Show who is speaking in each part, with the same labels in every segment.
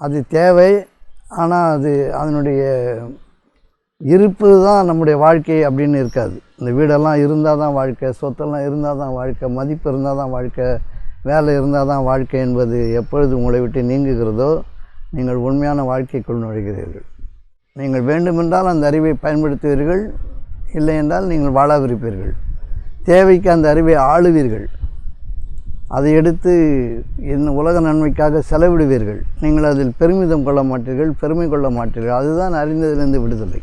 Speaker 1: அது தேவை. ஆனால் அதனுடைய இருப்பு தான் நம்முடைய வாழ்க்கை அப்படின்னு இருக்காது. இந்த வீடெல்லாம் இருந்தால் தான் வாழ்க்கை, சொத்தெல்லாம் இருந்தால் தான் வாழ்க்கை, மதிப்பு இருந்தால் தான் வாழ்க்கை, வேலை இருந்தால் தான் வாழ்க்கை என்பது எப்பொழுது உங்களை விட்டு நீங்குகிறதோ நீங்கள் உண்மையான வாழ்க்கைக்குள் நுழைகிறீர்கள். நீங்கள் வேண்டுமென்றால் அந்த அறிவை பயன்படுத்துவீர்கள், இல்லை என்றால் நீங்கள் வாழாவிருப்பீர்கள். தேவைக்கு அந்த அறிவை ஆளுவீர்கள், அதை எடுத்து இந்த உலக நன்மைக்காக செலவிடுவீர்கள். நீங்கள் அதில் பெருமிதம் கொள்ள மாட்டீர்கள், பெருமை கொள்ள மாட்டீர்கள். அதுதான் அறிந்ததிலிருந்து விடுதலை.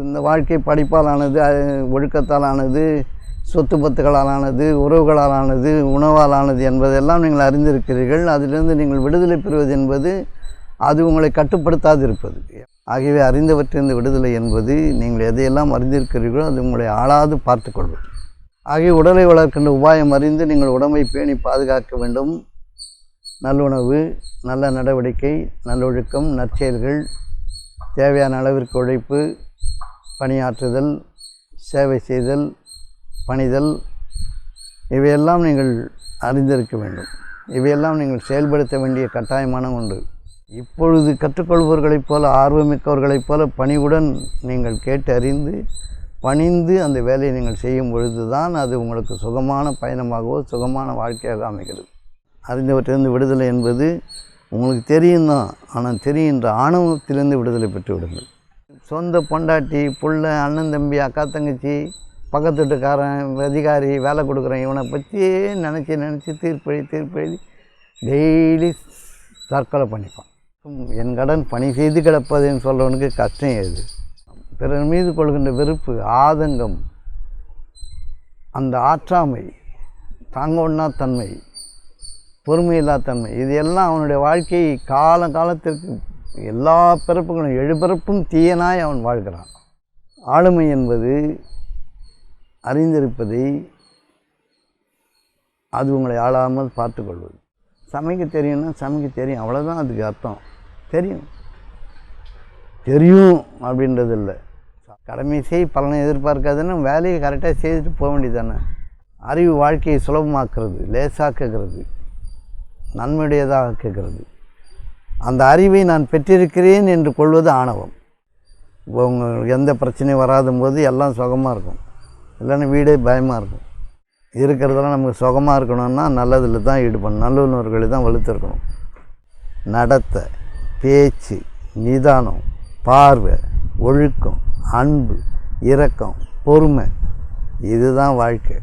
Speaker 1: இந்த வாழ்க்கை படிப்பால் ஆனது, ஒழுக்கத்தால் ஆனது, சொத்து பத்துகளால் ஆனது, உறவுகளால் ஆனது, உணவால் ஆனது என்பதெல்லாம் நீங்கள் அறிந்திருக்கிறீர்கள். அதிலிருந்து நீங்கள் விடுதலை பெறுவது என்பது அது உங்களை கட்டுப்படுத்தாது இருப்பது. ஆகவே அறிந்தவற்றிலிருந்து விடுதலை என்பது நீங்கள் எதையெல்லாம் அறிந்திருக்கிறீர்களோ அது உங்களை ஆளாது பார்த்து கொள்வது. ஆகிய உடலை வளர்க்கின்ற உபாயம் அறிந்து நீங்கள் உடம்பை பேணி பாதுகாக்க வேண்டும். நல்லுணவு, நல்ல நடவடிக்கை, நல்லொழுக்கம், நற்செயல்கள், தேவையான அளவிற்கு உழைப்பு, பணியாற்றுதல், சேவை செய்தல், பணிதல், இவையெல்லாம் நீங்கள் அறிந்திருக்க வேண்டும். இவையெல்லாம் நீங்கள் செயல்படுத்த வேண்டிய கட்டாயமான ஒன்று. இப்பொழுது கற்றுக்கொள்பவர்களைப் போல, ஆர்வமிக்கவர்களைப் போல பணிவுடன் நீங்கள் கேட்டு அறிந்து பணிந்து அந்த வேலையை நீங்கள் செய்யும் பொழுது தான் அது உங்களுக்கு சுகமான பயணமாகவோ சுகமான வாழ்க்கையாக அமைகிறது. அறிந்தவற்றிலிருந்து விடுதலை என்பது உங்களுக்கு தெரியும் தான், ஆனால் தெரிகின்ற ஆணவத்திலிருந்து விடுதலை பெற்று விடுங்கள். சொந்த பொண்டாட்டி, புள்ள, அண்ணன் தம்பி, அக்கா தங்கச்சி, பக்கத்து வீட்டுக்காரன், அதிகாரி, வேலை கொடுக்குறேன், இவனை பற்றியே நினச்சி தீர்ப்பெழுதி டெய்லி தற்கொலை பண்ணிப்பான். என் கடன் பணி செய்து கிடப்பதுன்னு சொல்கிறவனுக்கு கஷ்டம் ஏது? பிறர் மீது கொள்கின்ற வெறுப்பு, ஆதங்கம், அந்த ஆற்றாமை, தாங்க ஒண்ணா தன்மை, பொறுமையில்லா தன்மை, இது எல்லாம் அவனுடைய வாழ்க்கையை காலத்திற்கு எல்லா பிறப்புகளும் 7 பிறப்பும் தீயனாய் அவன் வாழ்கிறான். ஆளுமை என்பது அறிந்திருப்பதை அது உங்களை ஆளாமல் பார்த்து கொள்வது. சமைக்க தெரியும்னா சமைக்க தெரியும், அவ்வளோதான் அதுக்கு அர்த்தம். தெரியும் அப்படின்றது இல்லை. கடமை செய், பலனை எதிர்பார்க்காதுன்னா வேலையை கரெக்டாக செய்துட்டு போக வேண்டியது தானே. அறிவு வாழ்க்கையை சுலபமாக்குறது, லேசாக்குகிறது, நன்மையுடையதாக கேட்கிறது. அந்த அறிவை நான் பெற்றிருக்கிறேன் என்று கொள்வது ஆணவம். உங்களுக்கு எந்த பிரச்சனையும் வராத போது எல்லாம் சுகமாக இருக்கும், இல்லைன்னா வீடே பயமாக இருக்கும். இருக்கிறதெல்லாம் நமக்கு சுகமாக இருக்கணும்னா நல்லதில் தான் ஈடுபடணும், நல்லுணர்வுகளை தான் வலுத்திருக்கணும். நடத்தை, பேச்சு, நிதானம், பார்வை, ஒழுக்கம், அன்பு, இரக்கம், பொறுமை, இதுதான் வாழ்க்கை.